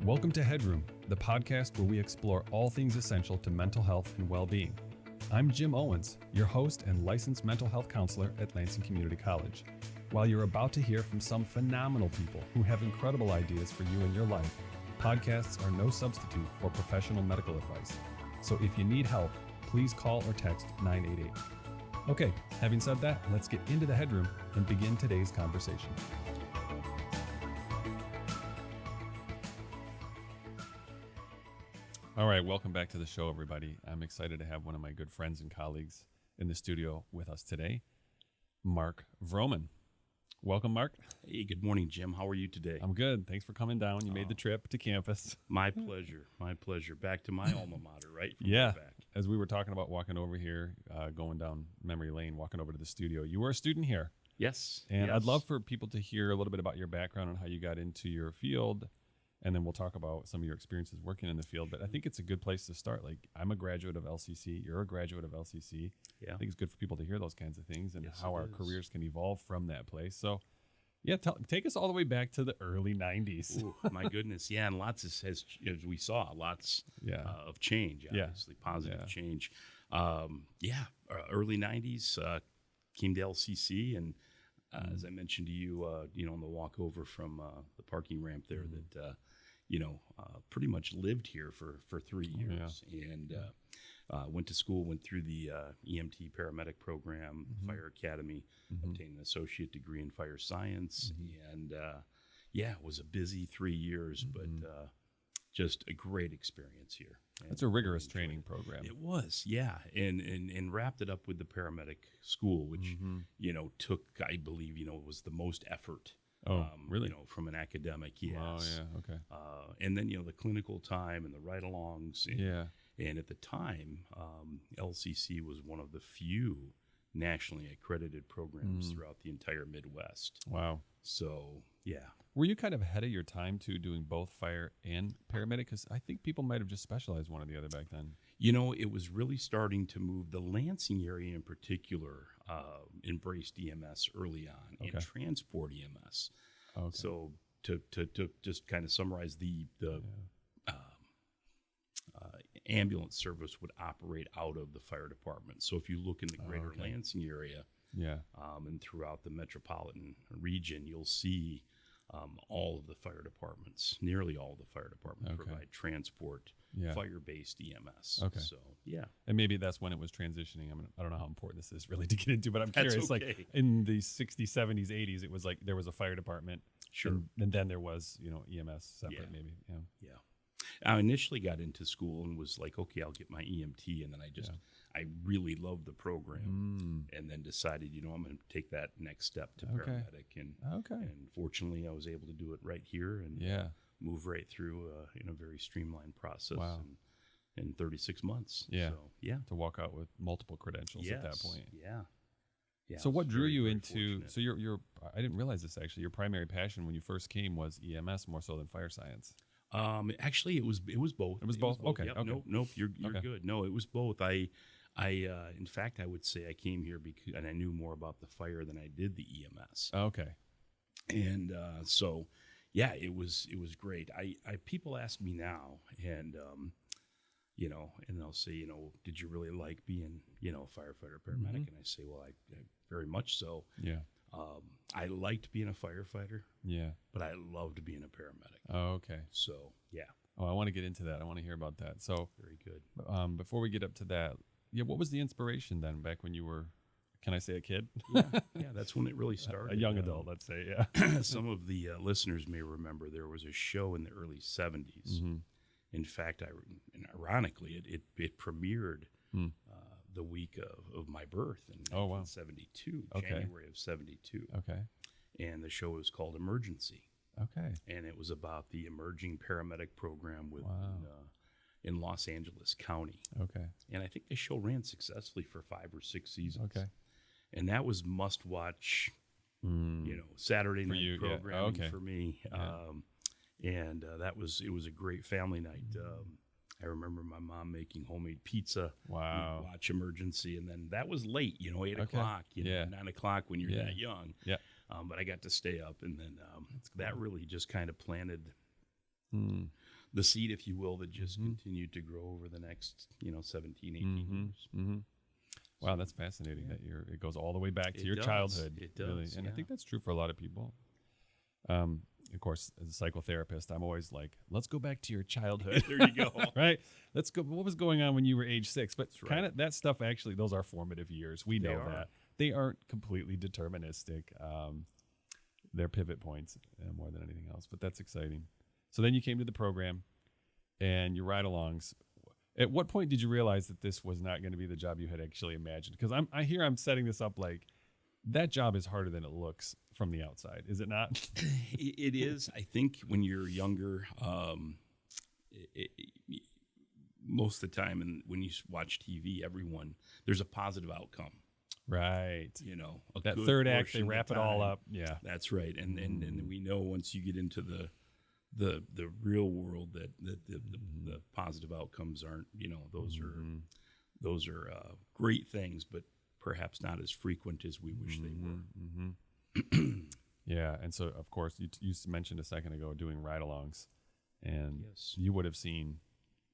Welcome to Headroom, the podcast where we explore all things essential to mental health and well-being. I'm Jim Owens, your host and licensed mental health counselor at Lansing Community College. While you're about to hear from some phenomenal people who have incredible ideas for you in your life, podcasts are no substitute for professional medical advice. So if you need help, please call or text 988. Okay, having said that, let's get into the Headroom and begin today's conversation. All right, welcome back to the show, everybody. I'm excited to have one of my good friends and colleagues in the studio with us today, Mark Vroman. Welcome, Mark. Hey, good morning, Jim. How are you today? I'm good. Thanks for coming down. You made the trip to campus. My pleasure. My pleasure. Back to my alma mater, right? From Yeah. Back. As we were talking about walking over here, going down memory lane, walking over to the studio, you were a student here. Yes. And yes. I'd love for people to hear a little bit about your background and how you got into your field. And then we'll talk about some of your experiences working in the field. But I think it's a good place to start. Like, I'm a graduate of LCC. You're a graduate of LCC. Yeah. I think it's good for people to hear those kinds of things and Yes, how our it is. careers can evolve from that place. So, yeah, take us all the way back to the early 90s. Ooh, my goodness. Yeah, and lots as we saw, lots of change, obviously, positive change. Early 90s, came to LCC, and as I mentioned to you, on the walk over from the parking ramp there, that pretty much lived here for 3 years, and went to school, went through the EMT paramedic program, Fire Academy, obtained an associate degree in fire science, and it was a busy 3 years, but just a great experience here. It's a rigorous training program. It was, yeah, and wrapped it up with the paramedic school, which took, I believe, was the most effort. Oh, really? From an academic, yes. Oh, yeah, okay. And then the clinical time and the ride-alongs. And at the time, LCC was one of the few nationally accredited programs throughout the entire Midwest. Wow. So, yeah. Were you kind of ahead of your time, too, doing both fire and paramedic? Because I think people might have just specialized one or the other back then. It was really starting to move. The Lansing area in particular embraced EMS early on, and transport EMS. Okay. So to just kind of summarize, the ambulance service would operate out of the fire department. So if you look in the greater Lansing area, and throughout the metropolitan region, you'll see all of the fire departments, nearly all of the fire departments provide transport, fire-based EMS. Okay. So, yeah. And maybe that's when it was transitioning. I mean, I don't know how important this is really to get into, but I'm curious. Okay. Like in the 60s, 70s, 80s, it was like there was a fire department. Sure. And then there was, EMS separate maybe. Yeah. I initially got into school and was like, okay, I'll get my EMT. And then I really loved the program and then decided, I'm going to take that next step to paramedic. And fortunately, I was able to do it right here and move right through in a very streamlined process in 36 months. Yeah. So, To walk out with multiple credentials at that point. Yeah. So what drew you into, fortunate. so your I didn't realize this actually, your primary passion when you first came was EMS more so than fire science. Actually, it was both. It was both? Okay. Yep. Okay. Nope. You're good. No, it was both. I in fact, I would say I came here because, and I knew more about the fire than I did the EMS. Okay. And it was great. I people ask me now, and and they'll say, did you really like being, a firefighter, paramedic? And I say, well, I very much so. Yeah. I liked being a firefighter. Yeah. But I loved being a paramedic. Oh, okay. So, yeah. Oh, I want to get into that. I want to hear about that. So very good. Before we get up to that, what was the inspiration then back when you were, can I say a kid? Yeah, that's when it really started. A young adult, let's say, yeah. Some of the listeners may remember there was a show in the early 70s. In fact, ironically, it premiered the week of my birth in 1972, January of 72. Okay. And the show was called Emergency. Okay. And it was about the emerging paramedic program in Los Angeles County. Okay. And I think the show ran successfully for 5 or 6 seasons. Okay. And that was must-watch, Saturday night programming for me. Yeah. It was a great family night. I remember my mom making homemade pizza. Wow. We'd watch Emergency, and then that was late, 8 o'clock, 9 o'clock when you're that young. Yeah. But I got to stay up, and then that really just kind of planted the seed, if you will, that just continued to grow over the next, 17, 18 years. Mm-hmm. Wow, that's fascinating that it goes all the way back to your childhood. It does. Really. And I think that's true for a lot of people. Of course, as a psychotherapist, I'm always like, let's go back to your childhood. There you go. Right? Let's go. What was going on when you were age 6? But That's kind of that stuff, actually, those are formative years. We know that. They aren't completely deterministic. They're pivot points more than anything else. But that's exciting. So then you came to the program and your ride-alongs. At what point did you realize that this was not going to be the job you had actually imagined? Because I'm setting this up like that job is harder than it looks from the outside. Is it not? It is. I think when you're younger, most of the time, and when you watch TV, there's a positive outcome. Right. That third act, they wrap it all up. Yeah. That's right. And we know once you get into the real world that the positive outcomes aren't, those are great things, but perhaps not as frequent as we wish they were. Yeah. And so, of course, you mentioned a second ago doing ride-alongs, and yes, you would have seen,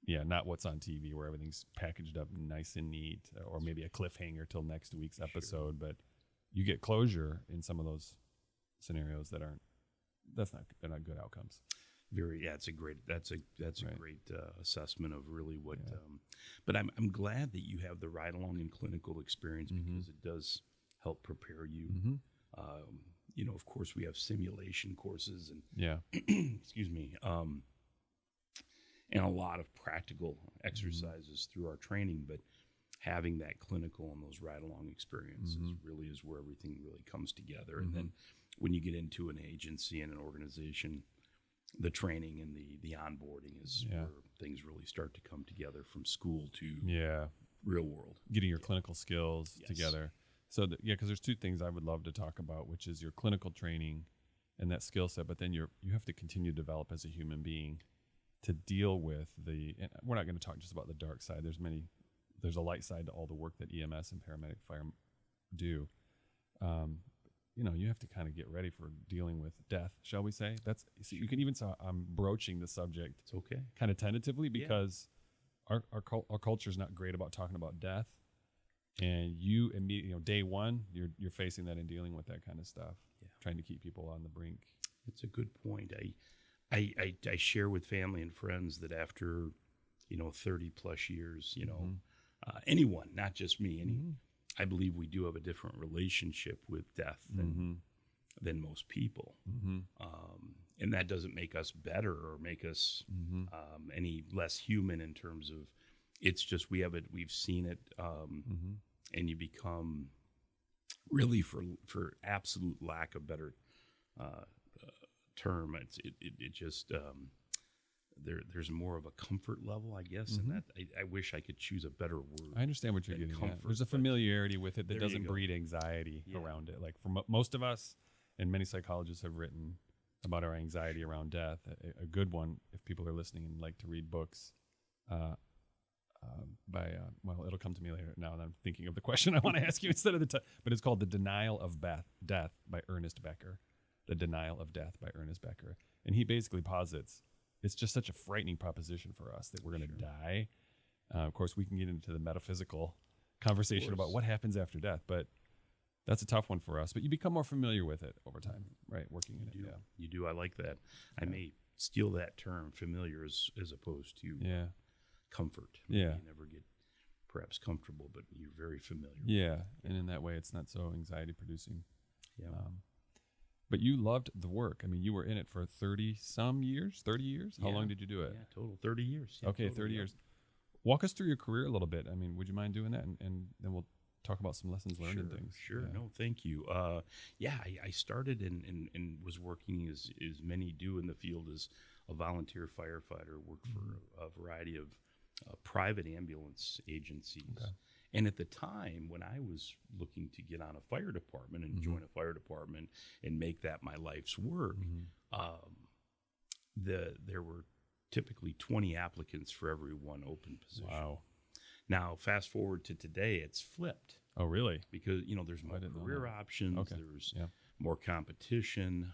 not what's on TV where everything's packaged up nice and neat, or maybe a cliffhanger till next week's episode, but you get closure in some of those scenarios they're not good outcomes. That's a great assessment of really what. But I'm glad that you have the ride along and clinical experience because it does help prepare you. Of course, we have simulation courses and excuse me, and a lot of practical exercises through our training. But having that clinical and those ride along experiences really is where everything really comes together. And then when you get into an agency and an organization, the training and the onboarding is where things really start to come together from school to real world. Getting your clinical skills together. So, because there's two things I would love to talk about, which is your clinical training and that skill set, but then you have to continue to develop as a human being to deal with and we're not going to talk just about the dark side. There's a light side to all the work that EMS and paramedic fire do. You have to kind of get ready for dealing with death, shall we say? You can even say I'm broaching the subject. It's okay. Kind of tentatively because our culture is not great about talking about death, and you immediately, day one, you're facing that and dealing with that kind of stuff, trying to keep people on the brink. It's a good point. I share with family and friends that after 30 plus years, anyone, not just me, I believe we do have a different relationship with death than most people. And that doesn't make us better or make us any less human in terms of, it's just we've seen it, and you become really, for absolute lack of better term, it just there's more of a comfort level, I guess, and that I wish I could choose a better word. I understand what you're getting at. There's a familiarity with it that doesn't breed anxiety around it. Like for most of us, and many psychologists have written about our anxiety around death. A good one, if people are listening and like to read books, it'll come to me later now that I'm thinking of the question I want to ask you instead of but it's called The Denial of Death by Ernest Becker. The Denial of Death by Ernest Becker. And he basically posits it's just such a frightening proposition for us that we're going to die. Of course, we can get into the metaphysical conversation about what happens after death, but that's a tough one for us. But you become more familiar with it over time, right? Working in it. You do. I like that. I may steal that term, familiar, as opposed to comfort. You never get perhaps comfortable, but you're very familiar. Yeah, and in that way, it's not so anxiety producing. Yeah. But you loved the work. I mean, you were in it for 30 years? How long did you do it? Yeah, total 30 years. Yeah, okay, totally, 30 years. Walk us through your career a little bit. I mean, would you mind doing that? And then we'll talk about some lessons learned and things. Sure. Yeah. No, thank you. I started and was working as many do in the field as a volunteer firefighter, worked for a variety of private ambulance agencies. Okay. And at the time when I was looking to get on a fire department and join a fire department and make that my life's work, there were typically 20 applicants for every one open position. Wow. Now, fast forward to today, it's flipped. Oh, really? Because, there's more career options. Okay. There's more competition.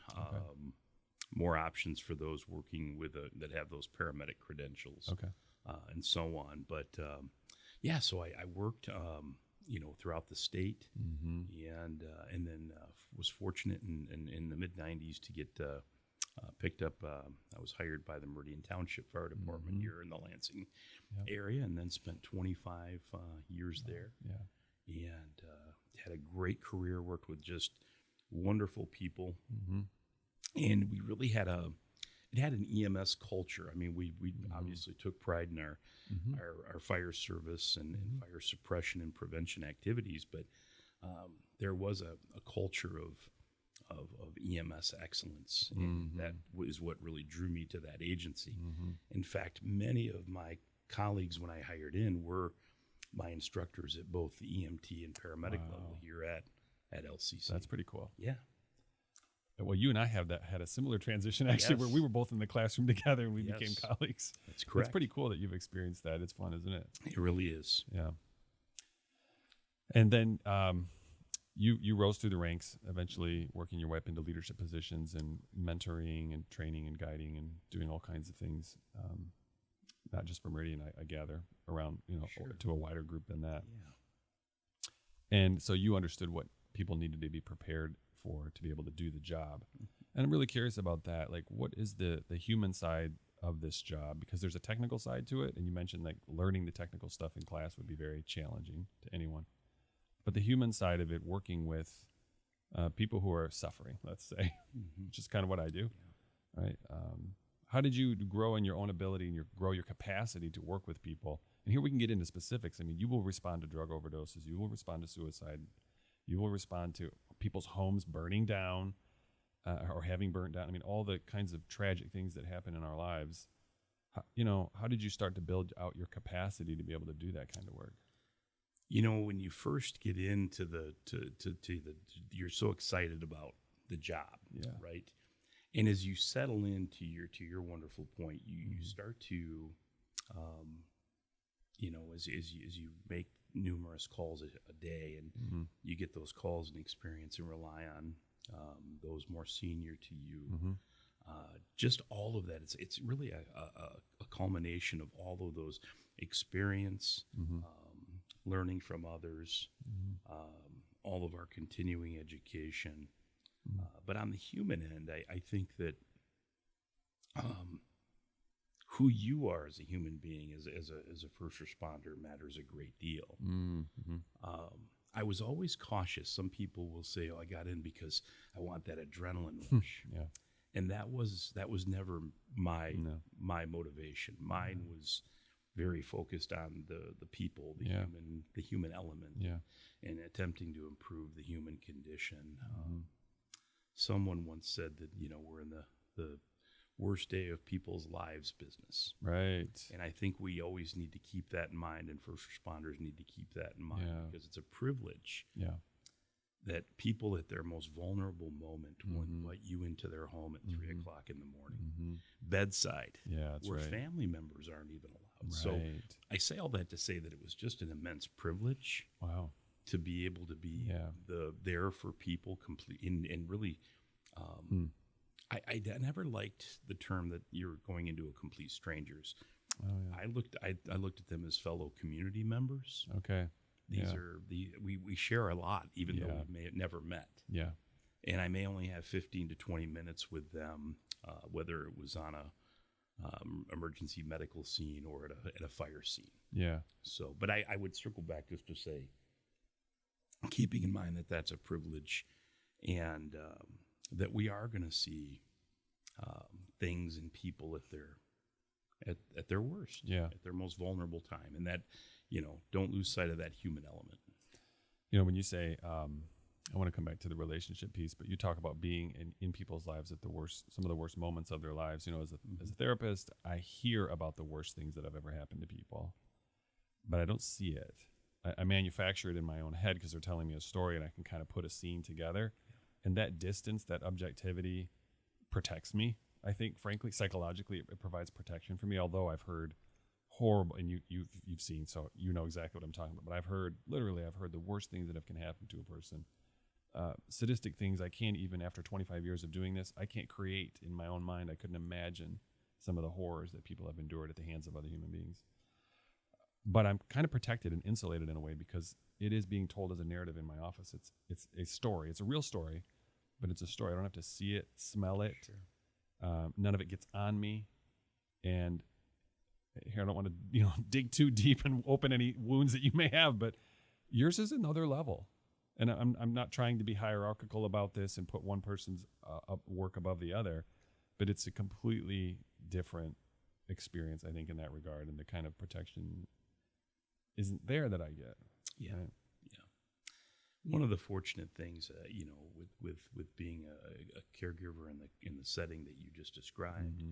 more options for those working with that have those paramedic credentials, Okay. And so on. But so I worked, throughout the state, and then was fortunate in the mid '90s to get picked up. I was hired by the Meridian Township Fire Department here in the Lansing area, and then spent 25 years there. Yeah. And had a great career. Worked with just wonderful people, and we really had an EMS culture. I mean, we obviously took pride in our fire service and fire suppression and prevention activities, but there was a culture of EMS excellence, and that was what really drew me to that agency. In fact, many of my colleagues when I hired in were my instructors at both the EMT and paramedic level here at LCC. That's pretty cool. Yeah. Well, you and I had a similar transition actually, where we were both in the classroom together and we became colleagues. That's correct. It's pretty cool that you've experienced that. It's fun, isn't it? It really is. Yeah. And then you rose through the ranks, eventually working your way up into leadership positions and mentoring and training and guiding and doing all kinds of things, not just for Meridian, I gather, around, to a wider group than that. Yeah. And so you understood what people needed to be prepared for to be able to do the job. And I'm really curious about that. Like, what is the human side of this job? Because there's a technical side to it. And you mentioned like learning the technical stuff in class would be very challenging to anyone. But the human side of it, working with people who are suffering, let's say, which is kind of what I do, right? How did you grow in your own ability and grow your capacity to work with people? And here we can get into specifics. I mean, you will respond to drug overdoses. You will respond to suicide. You will respond to people's homes burning down or having burnt down. I mean, all the kinds of tragic things that happen in our lives. How did you start to build out your capacity to be able to do that kind of work? When you first get into you're so excited about the job, right? And as you settle into your wonderful point, you start to, as you make numerous calls a day, and you get those calls and experience and rely on those more senior to you. Just all of that. It's really a culmination of all of those experience, learning from others, all of our continuing education. But on the human end, I think that who you are as a human being, as a first responder, matters a great deal. I was always cautious. Some people will say, "Oh, I got in because I want that adrenaline rush," and that was never my motivation. Mine was very focused on the people, the human element, and attempting to improve the human condition. Someone once said that we're in the worst day of people's lives business, right? And I think we always need to keep that in mind, and first responders need to keep that in mind, because it's a privilege that people at their most vulnerable moment will invite you into their home at 3 o'clock in the morning, bedside, where family members aren't even allowed. Right. So I say all that to say that it was just an immense privilege. Wow. To be able to be there for people and really, I never liked the term that you're going into a complete strangers. I looked at them as fellow community members. Okay. These are we share a lot, even though we may have never met. Yeah. And I may only have 15 to 20 minutes with them, whether it was on a emergency medical scene or at a fire scene. Yeah. So, but I would circle back just to say, keeping in mind that that's a privilege, and that we are going to see things in people at their worst, at their most vulnerable time, and that don't lose sight of that human element. When you say, I want to come back to the relationship piece, but you talk about being in people's lives at some of the worst moments of their lives. As a therapist, I hear about the worst things that have ever happened to people, but I don't see it. I manufacture it in my own head because they're telling me a story, and I can kind of put a scene together. And that distance, that objectivity protects me. I think, frankly, psychologically, it provides protection for me, although I've heard horrible, and you've seen, so you know exactly what I'm talking about, but I've heard the worst things that can happen to a person sadistic things I can't even, after 25 years of doing this, I can't create in my own mind. I couldn't imagine some of the horrors that people have endured at the hands of other human beings. But I'm kind of protected and insulated in a way because it is being told as a narrative in my office. It's a story. It's a real story, but it's a story. I don't have to see it, smell it. Sure. None of it gets on me. And here, I don't want to dig too deep and open any wounds that you may have, but yours is another level. And I'm not trying to be hierarchical about this and put one person's work above the other, but it's a completely different experience, I think, in that regard, and the kind of protection isn't there that I get. Yeah, right? yeah. One of the fortunate things, with being a caregiver in the setting that you just described,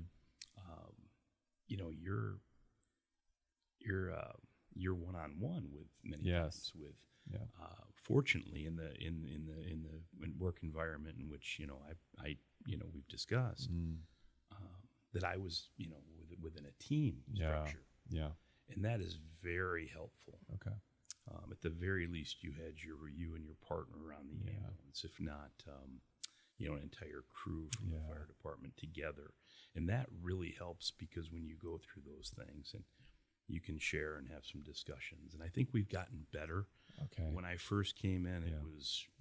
you're one-on-one with many times with. Yeah. Fortunately, in the work environment in which we've discussed, that I was within a team structure. Yeah. And that is very helpful. Okay. At the very least, you had you and your partner on the ambulance, if not, an entire crew from the fire department together. And that really helps because when you go through those things and you can share and have some discussions. And I think we've gotten better. Okay. When I first came in,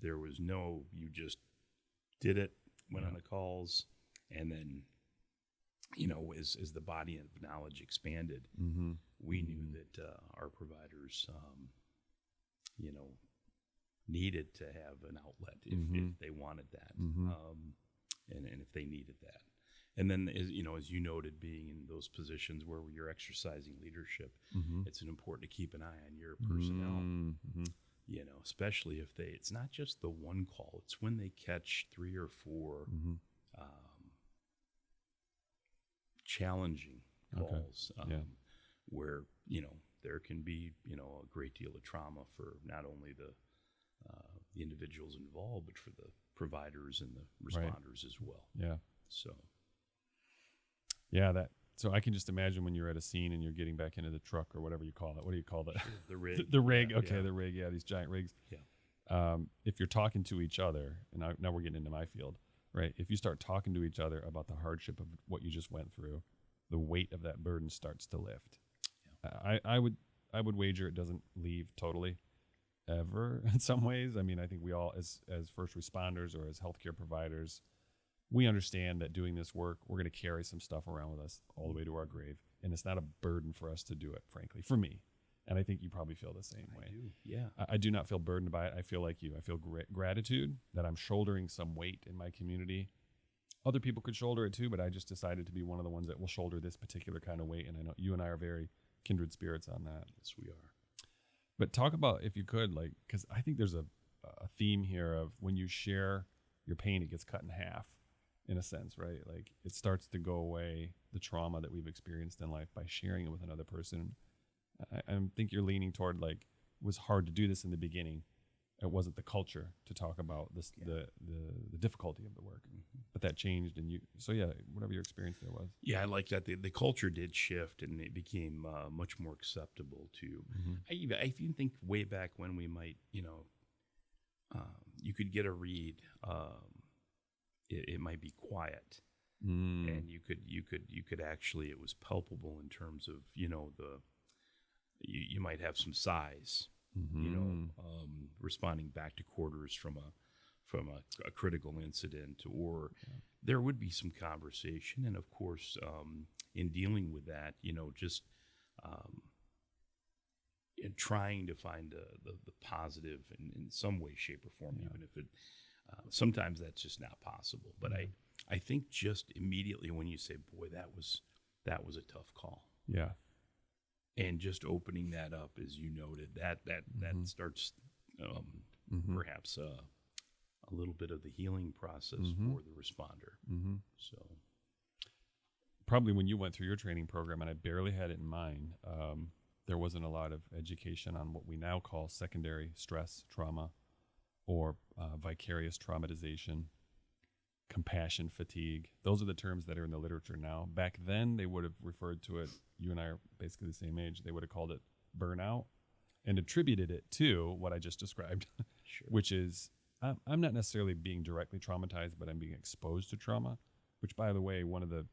there was no, you just did it, went on the calls, and then, as the body of knowledge expanded, we knew that our providers, needed to have an outlet if they wanted that, and if they needed that. And then, as you noted, being in those positions where you're exercising leadership, it's important to keep an eye on your personnel, especially if it's not just the one call, it's when they catch 3 or 4 challenging calls where, there can be, a great deal of trauma for not only the individuals involved, but for the providers and the responders as well. Yeah. So. Yeah, so I can just imagine when you're at a scene and you're getting back into the truck or whatever you call it. What do you call that? Sure, the rig. The rig. Okay, the rig. Yeah, these giant rigs. Yeah. If you're talking to each other, and now we're getting into my field, right? If you start talking to each other about the hardship of what you just went through, the weight of that burden starts to lift. Yeah. I would wager it doesn't leave totally, ever. In some ways, I mean, I think we all, as first responders or as healthcare providers, we understand that doing this work, we're going to carry some stuff around with us all the way to our grave. And it's not a burden for us to do it, frankly, for me. And I think you probably feel the same way. I do, yeah. I do not feel burdened by it. I feel like you. I feel gratitude that I'm shouldering some weight in my community. Other people could shoulder it too, but I just decided to be one of the ones that will shoulder this particular kind of weight. And I know you and I are very kindred spirits on that. Yes, we are. But talk about, if you could, because I think there's a theme here of when you share your pain, it gets cut in half. In a sense, right? Like it starts to go away, the trauma that we've experienced in life, by sharing it with another person. I think you're leaning toward it was hard to do this in the beginning. It wasn't the culture to talk about this, the difficulty of the work, but that changed. And whatever your experience there was. Yeah, I like that. The culture did shift and it became much more acceptable to, I even think way back when we might, you could get a read, it might be quiet, and you could actually, it was palpable in terms of you might have some sighs, responding back to quarters from a critical incident, or there would be some conversation, and of course, in dealing with that, just in trying to find the positive in some way, shape, or form, even if it. Sometimes that's just not possible, but I think just immediately when you say, "Boy, that was a tough call," and just opening that up, as you noted, that starts perhaps a little bit of the healing process for the responder. So probably when you went through your training program, and I barely had it in mind, there wasn't a lot of education on what we now call secondary stress trauma, or vicarious traumatization, compassion fatigue. Those are the terms that are in the literature now. Back then, they would have referred to it, you and I are basically the same age, they would have called it burnout and attributed it to what I just described, which is I'm not necessarily being directly traumatized, but I'm being exposed to trauma, which, by the way, one of the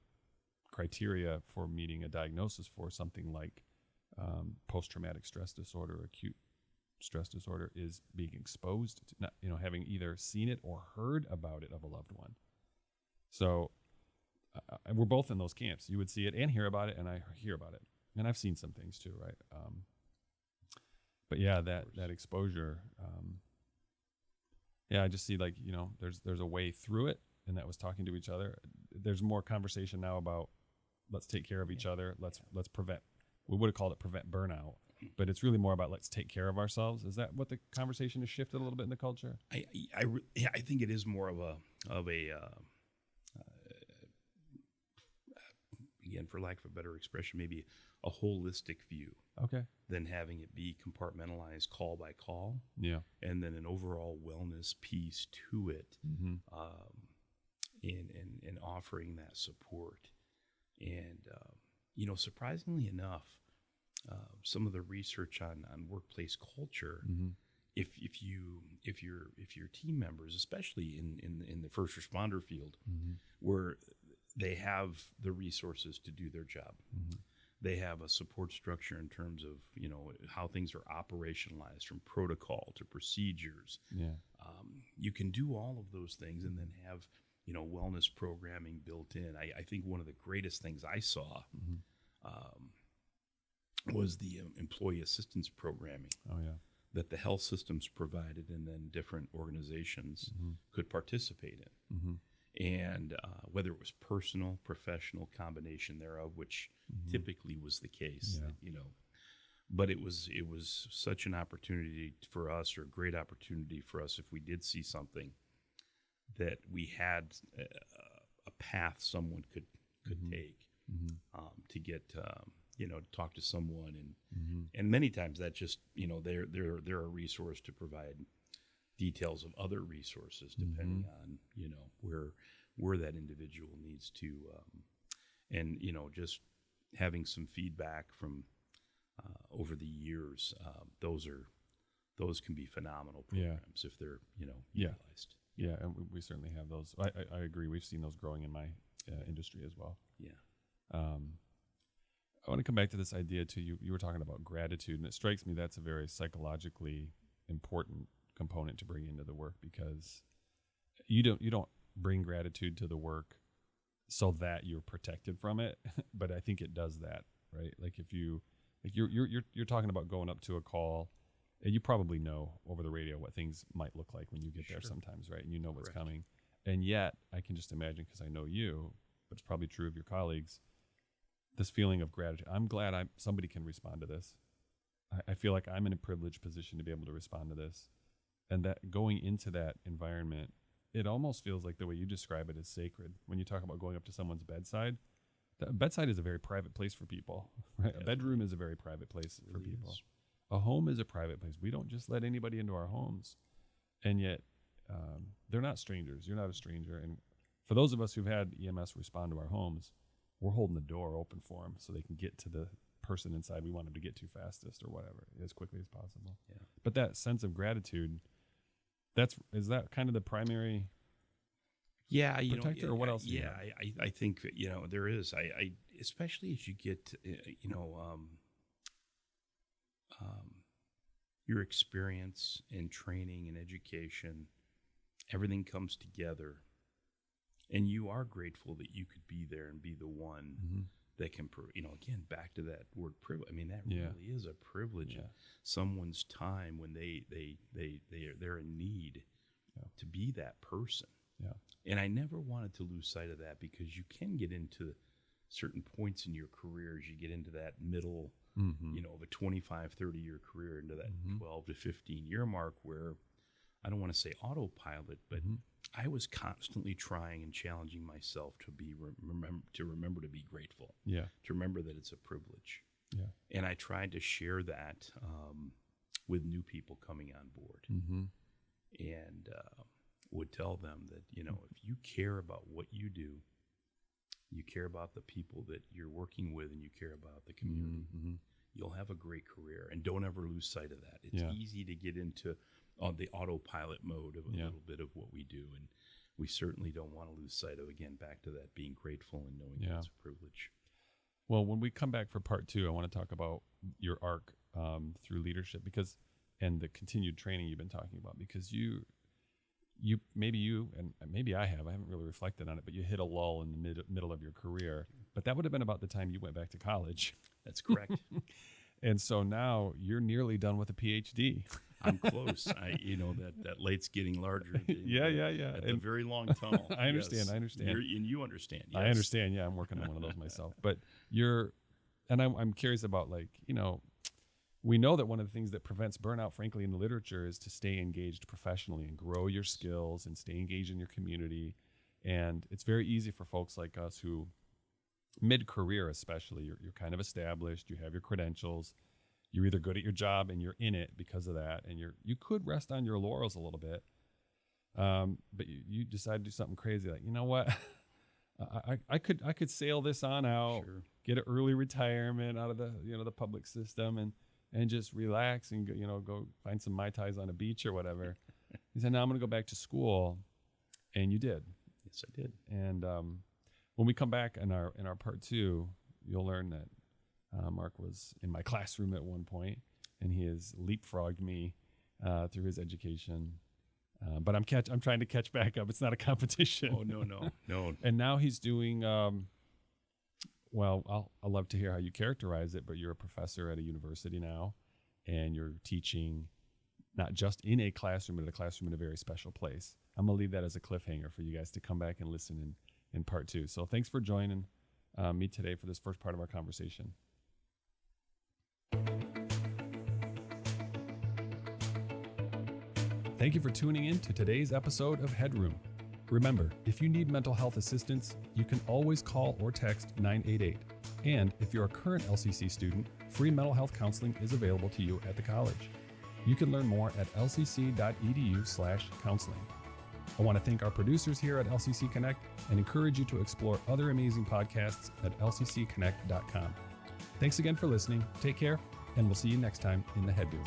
criteria for meeting a diagnosis for something like post-traumatic stress disorder, acute stress disorder, is being exposed to, not, having either seen it or heard about it of a loved one. So we're both in those camps. You would see it and hear about it, and I hear about it. And I've seen some things too, right? But yeah, that exposure, I just see there's a way through it, and that was talking to each other. There's more conversation now about let's take care of each other. Let's prevent. We would have called it prevent burnout, but it's really more about let's take care of ourselves. Is that what the conversation has shifted a little bit in the culture? I think it is more of a again, for lack of a better expression, maybe a holistic view. Okay. Than having it be compartmentalized call by call. Yeah. And then an overall wellness piece to it, in offering that support. And surprisingly enough, some of the research on workplace culture, if your team members, especially in the first responder field, where they have the resources to do their job, they have a support structure in terms of how things are operationalized, from protocol to procedures. Yeah, you can do all of those things and then have wellness programming built in. I think one of the greatest things I saw was the employee assistance programming. Oh yeah, that the health systems provided, and then different organizations could participate in. And whether it was personal, professional, combination thereof, which typically was the case, but it was such an opportunity for us, or a great opportunity for us, if we did see something, that we had a path someone could take to get to talk to someone, and many times that just they're a resource to provide details of other resources depending on where that individual needs to, and just having some feedback from over the years. Those can be phenomenal programs if they're utilized. Yeah, and we certainly have those. I agree. We've seen those growing in my industry as well. Yeah. I want to come back to this idea too. You were talking about gratitude, and it strikes me that's a very psychologically important component to bring into the work, because you don't bring gratitude to the work so that you're protected from it, but I think it does that, right? Like if you're talking about going up to a call, and you probably know over the radio what things might look like when you get there sometimes, right? And you know what's coming. And yet I can just imagine, because I know you, but it's probably true of your colleagues, this feeling of gratitude. I'm glad somebody can respond to this. I feel like I'm in a privileged position to be able to respond to this. And that going into that environment, it almost feels like the way you describe it is sacred. When you talk about going up to someone's bedside, the bedside is a very private place for people, right? A bedroom is a very private place for people. A home is a private place. We don't just let anybody into our homes. And yet, they're not strangers. You're not a stranger. And for those of us who've had EMS respond to our homes, we're holding the door open for them so they can get to the person inside we want them to get to fastest, or whatever, as quickly as possible. Yeah. But that sense of gratitude, is that kind of the primary protector, or what else? Yeah, I think there is. I especially as you get your experience in training and education, everything comes together, and you are grateful that you could be there and be the one that can, again, back to that word privilege. I mean, that really is a privilege. Yeah. Someone's time when they're in need to be that person. Yeah. And I never wanted to lose sight of that, because you can get into certain points in your career as you get into that middle, of a 25, 30-year career, into that 12 to 15-year mark, where I don't want to say autopilot, but I was constantly trying and challenging myself to remember to be grateful. Yeah. To remember that it's a privilege. Yeah. And I tried to share that with new people coming on board, and would tell them that if you care about what you do, you care about the people that you're working with, and you care about the community, you'll have a great career. And don't ever lose sight of that. It's easy to get into on the autopilot mode of a Yeah. little bit of what we do. And we certainly don't want to lose sight of, again, back to that being grateful and knowing Yeah. that it's a privilege. Well, when we come back for part 2, I want to talk about your arc through leadership and the continued training you've been talking about, because you and maybe I haven't really reflected on it, but you hit a lull in the middle of your career, but that would have been about the time you went back to college. That's correct. And so now you're nearly done with a PhD. I'm close. That light's getting larger. Yeah. At the very long tunnel. I understand. Yes. I understand. And you understand. Yes. I understand. Yeah, I'm working on one of those myself. But I'm curious about, we know that one of the things that prevents burnout, frankly, in the literature is to stay engaged professionally and grow your skills and stay engaged in your community. And it's very easy for folks like us who, mid-career especially, you're kind of established, you have your credentials, you're either good at your job and you're in it because of that, and you could rest on your laurels a little bit, but you decide to do something crazy, like, you know what, I could sail this on out, Sure. get an early retirement out of the public system and just relax and go find some Mai Tais on a beach or whatever. He said, "No, I'm going to go back to school," and you did. Yes, I did. And when we come back in our part 2, you'll learn that Mark was in my classroom at one point, and he has leapfrogged me through his education. But I'm trying to catch back up. It's not a competition. Oh, no. And now he's doing. Well, I'll love to hear how you characterize it, but you're a professor at a university now, and you're teaching not just in a classroom, but a classroom in a very special place. I'm going to leave that as a cliffhanger for you guys to come back and listen in part 2. So thanks for joining me today for this first part of our conversation. Thank you for tuning in to today's episode of Headroom. Remember, if you need mental health assistance, you can always call or text 988. And if you're a current LCC student, free mental health counseling is available to you at the college. You can learn more at lcc.edu/counseling. I want to thank our producers here at LCC Connect and encourage you to explore other amazing podcasts at lccconnect.com. Thanks again for listening. Take care, and we'll see you next time in the Headroom.